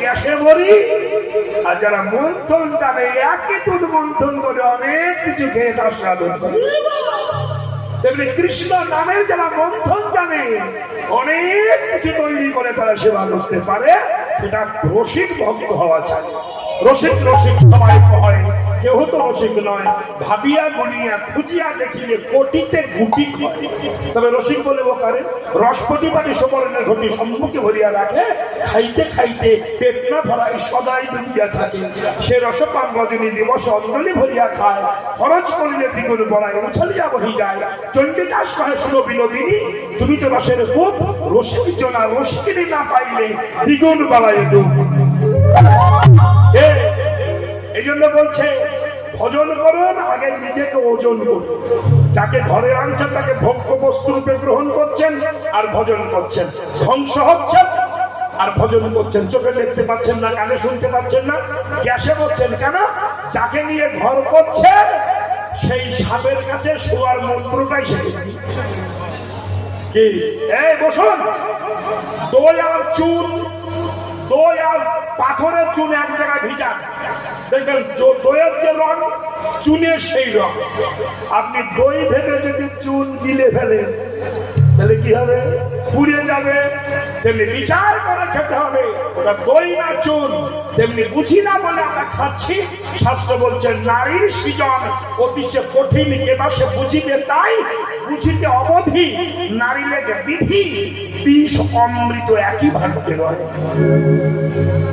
গ্যাসে মরি, আর যারা মন্থন জানে একই দুধ মন্থন করে অনেক কিছু খেয়ে তার সাধন করে। তেমনি কৃষ্ণ নামের যারা মন্থন জানে অনেক কিছু তৈরি করে তারা সেবা করতে পারে, সেটা রসিক ভক্ত হওয়া চাই। রসিক রসিক সবাই হয়, কেউ তো রসিক নয়। ভাবিয়া গুনিয়া খুঁজিয়া দেখিলে কোটিতে গুটি হয়, তবে রসিক বলে বোকারে। রসপতি পাটি সুবর্ণের ঘটি সম্মুখে ভরিয়া রাখে, খাইতে খাইতে পেট না ভরাই সদাই ডুবিয়া থাকে। সে রসপান রজনী দিবস অঞ্জলি ভরিয়া খায়, খরচ করিলে দ্বিগুণ বড়ায় উছলিয়া বহি যায়। চণ্ডীদাস কহে শুনো বিনোদিনী, তুমি তো রসের কূপ, রসিক জনা রসিকিনী না পাইলে দ্বিগুণ বাড়ায় ডুব। এই জন্য বলছে ভজন করুন, আগে নিজেকে ওজন করুন। যাকে ঘরে আনছেন তাকে ভোগ্য বস্তু রূপে গ্রহণ করছেন আর ভজন করছেন, ধ্বংস হচ্ছেন আর ভজন করছেন। চোখে দেখতে পাচ্ছেন না, কানে শুনতে পাচ্ছেন না, গ্যাসে বলছেন কেন? যাকে নিয়ে ঘর করছেন সেই সাপের কাছে শোয়ার মন্ত্রটাই শিখে কি। এই বসুন, দই আর চুন, দই আর পাথরের চুন এক জায়গায় ভিজা, দেখবেন দইয়ের যে রং চুনের সেই রং। আপনি দই ভেবে যদি চুন গিলে ফেলেন তাহলে কি হবে? পুড়ে যাবে। তেমনি বিচার করে খেতে হবে, ওটা দই না চুন। তেমনি বুঝি না বলে আমরা খাচ্ছি। শাস্ত্র বলছেন নারীর সৃজন অতিশয় কঠিন, কেবা সে বুঝিবে তাই, বুঝিতে অবধি নারী লেগে বিধি, বিষ অমৃত একই ভাগ্যে রয়।